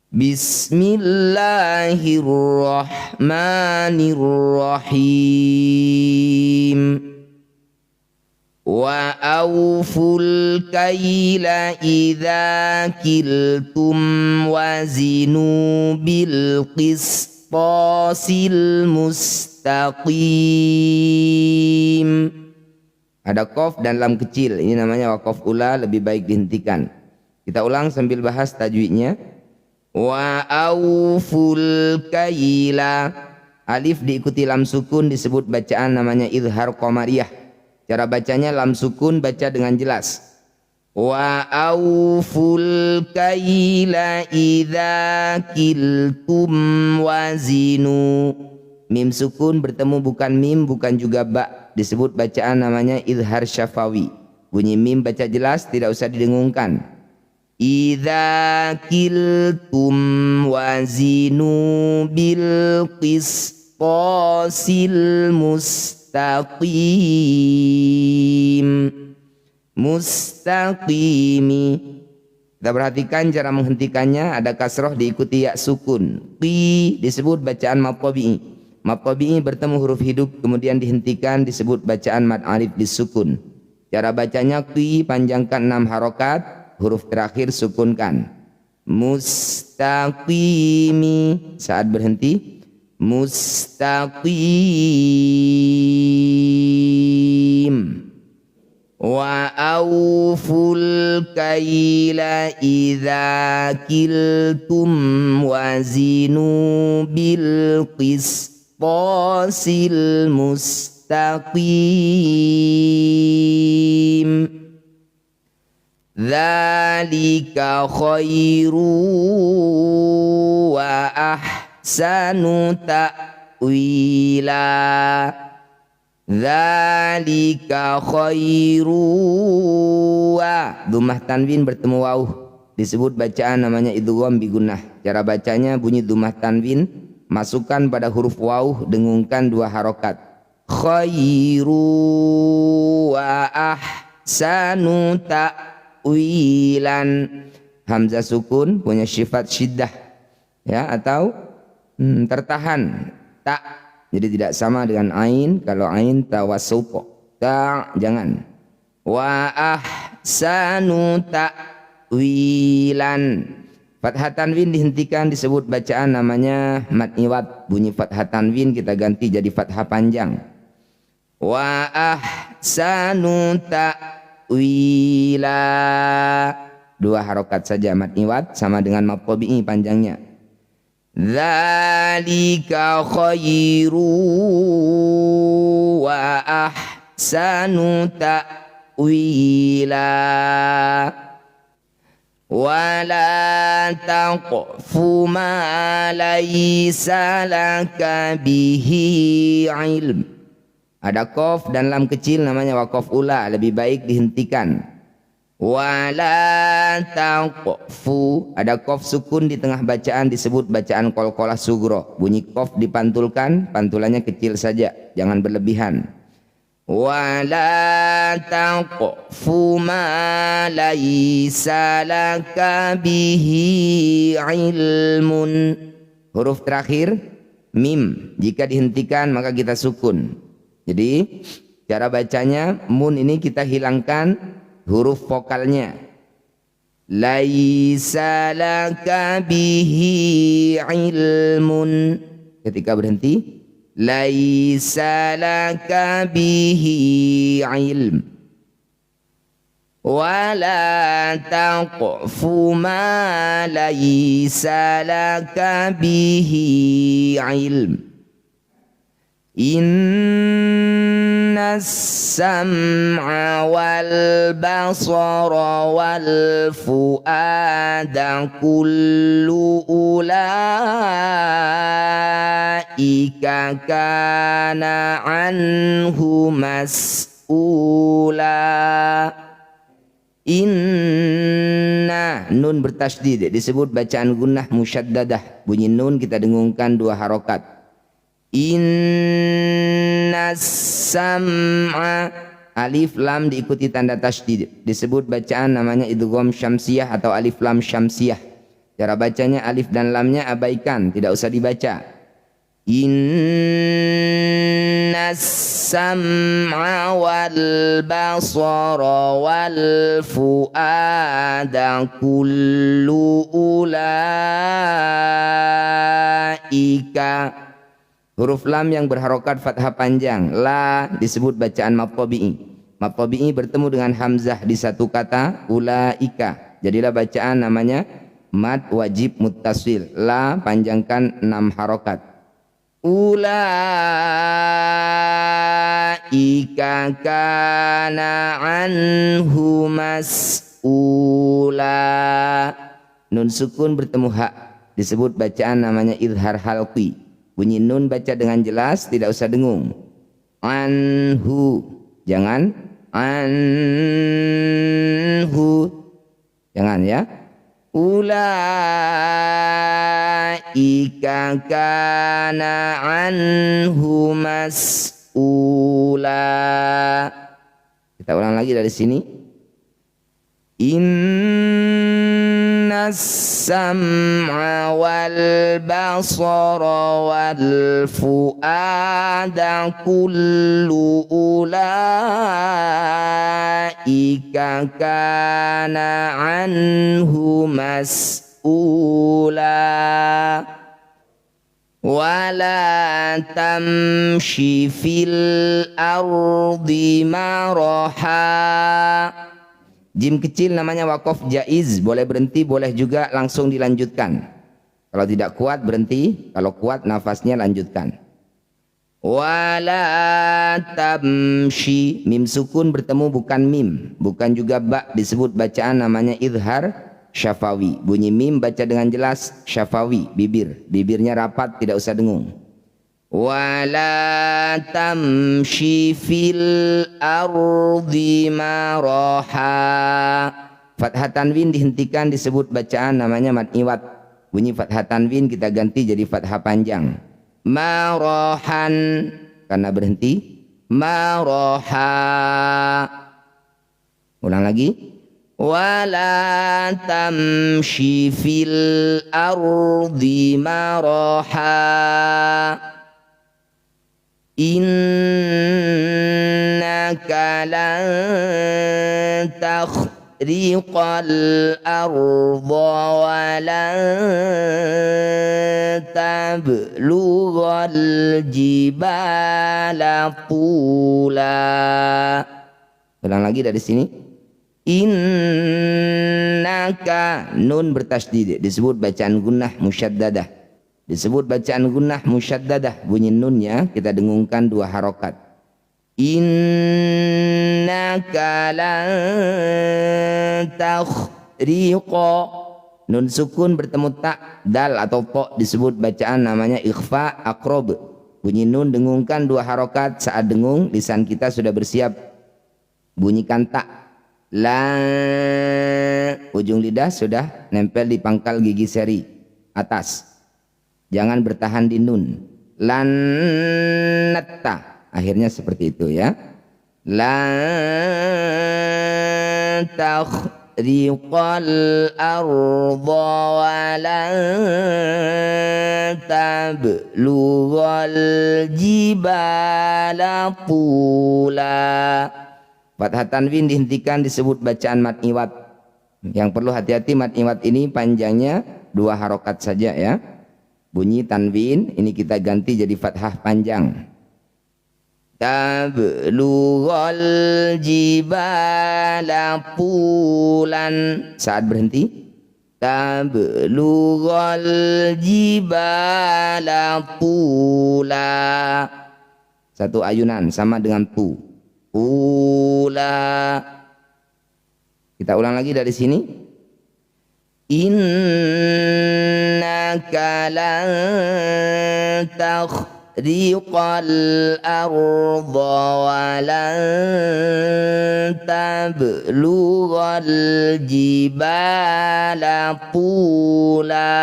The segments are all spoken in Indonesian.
Bismillahirrahmanirrahim. Wa awful kaila idza kiltum wazinu bil qisṭasil mustaqim. Ada qaf dan lam kecil, ini namanya waqaf ula, lebih baik dihentikan. Kita ulang sambil bahas tajwidnya. Wa awful kaila, alif diikuti lam sukun disebut bacaan namanya izhar qamariyah. Cara bacanya lam sukun baca dengan jelas. Wa awful kaila idza kiltum wazinu. Mim sukun bertemu bukan mim, bukan juga ba, disebut bacaan namanya izhar syafawi. Bunyi mim baca jelas, tidak usah didengungkan. Idza kiltum wazinu bil qisṭasil mustaqim. Mustaqimi. Kita perhatikan cara menghentikannya, ada kasroh diikuti ya sukun. Qi disebut bacaan mad tabi'i. Mad tabi'i bertemu huruf hidup kemudian dihentikan disebut bacaan mad alif disukun. Cara bacanya qi, panjangkan 6 harokat, huruf terakhir sukunkan. Mustaqimi, saat berhenti mustaqim. Wa awful kaila idza kiltum wazinu bil qisṭasil mustaqim. Dzalika khairu wa ahsanu ta'wila. Dzalika khairu wa, dhammah tanwin bertemu waw, disebut bacaan namanya idgham bi gunnah. Cara bacanya bunyi dhammah tanwin, masukkan pada huruf waw, dengungkan 2 harokat. Khairu wa ahsanu ta'wilan. Hamzah sukun punya sifat syiddah ya, atau tertahan tak. Jadi tidak sama dengan ain. Kalau ain tawassuq, ta jangan. Wa ahsanu ta'wilan. Fathah tanwin dihentikan disebut bacaan namanya mad iwad. Bunyi fathah tanwin kita ganti jadi fathah panjang. Wa ahsanu ta'wila. 2 harokat saja mad iwad, sama dengan mad tabi'i panjangnya. Dzalika khairu wa ahsanu ta'wila. Wa la taqfu ma laysa laka bihi ilm. Ada qaf dan lam kecil namanya waqaf ula, lebih baik dihentikan. Wala taqfu, ada qaf sukun di tengah bacaan disebut bacaan qalqalah sugro. Bunyi qaf dipantulkan, pantulannya kecil saja, jangan berlebihan. Wala taqfu ma laysa laka bihi ilmun. Huruf terakhir mim, jika dihentikan maka kita sukun. Jadi cara bacanya mun ini kita hilangkan huruf vokalnya. Laisa laka bihi ilmun. Ketika berhenti, laisa laka bihi ilm. Wala taqfu ma laisa laka bihi ilm. Inna sam'a wal basara wal fu'ada kullu ulaika kana anhu mas'ula. Inna, nun bertasydid disebut bacaan gunnah musyaddadah. Bunyi nun kita dengungkan 2 harokat. Inna sam'a, alif lam diikuti tanda tasydid disebut bacaan namanya idgham syamsiyah atau alif lam syamsiyah. Cara bacanya alif dan lamnya abaikan, tidak usah dibaca. Innas sam'a wal basara wal fuada kullu ulaika. Huruf lam yang berharokat fathah panjang. La disebut bacaan mad tabi'i. Mad tabi'i bertemu dengan hamzah di satu kata, ulaika. Jadilah bacaan namanya mad wajib muttasil. La panjangkan 6 harokat. Ulaika kana anhu mas'ula. Nun sukun bertemu hak disebut bacaan namanya idhar halqi. Bunyi nun baca dengan jelas, tidak usah dengung. Anhu, jangan anhu, jangan ya. Ulaika kana anhu mas'ula. Kita ulang lagi dari sini. Innas sam'a wal basara wal fuada kullu ulaika kana anhu mas'ula. Wala tamshi fil ardi maraha. Jim kecil namanya waqaf jaiz, boleh berhenti, boleh juga langsung dilanjutkan. Kalau tidak kuat berhenti, kalau kuat nafasnya lanjutkan. Wala tamshi, mim sukun bertemu bukan mim, bukan juga ba, disebut bacaan namanya idhar syafawi. Bunyi mim baca dengan jelas, syafawi, bibirnya rapat, tidak usah dengung. Wala tamshi fil ardi maraha. Fathah tanwin dihentikan, disebut bacaan namanya mad iwad. Bunyi fathah tanwin kita ganti jadi fathah panjang. Marahan, karena berhenti. Maraha. Ulang lagi. Wala tamshi fil ardi maraha. Innaka lan takhriqal arda wa lan tablughal jibala tula. Ulang lagi dari sini. Innaka, nun bertasydid, disebut bacaan gunnah musyaddadah. Disebut bacaan gunnah musyaddadah, bunyi nunnya kita dengungkan 2 harokat. Innaka lan takhriqa. Nun sukun bertemu tak, dal atau po, disebut bacaan namanya ikhfa aqrab. Bunyi nun dengungkan 2 harokat. Saat dengung lisan kita sudah bersiap bunyikan tak. La, ujung lidah sudah nempel di pangkal gigi seri atas. Jangan bertahan di nun. Lan natta, akhirnya seperti itu ya. Lan takhriqal arda wa lan tablughal jibala tula. Fathah tanwin dihentikan, disebut bacaan mad iwad. Yang perlu hati-hati, mad iwad ini panjangnya 2 harokat saja ya. Bunyi tanwin ini kita ganti jadi fathah panjang. Tablughal jibala pulan. Saat berhenti. Tablughal jibala pula. Satu ayunan sama dengan pu. Pula. Kita ulang lagi dari sini. Innaka lan takhriqal arda wa lan tablughal jibala tula.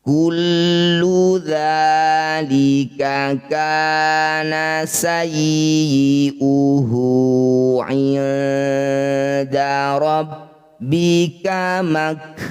Kullu dzalika kana sayyi'uhu 'inda rabbika bika makruha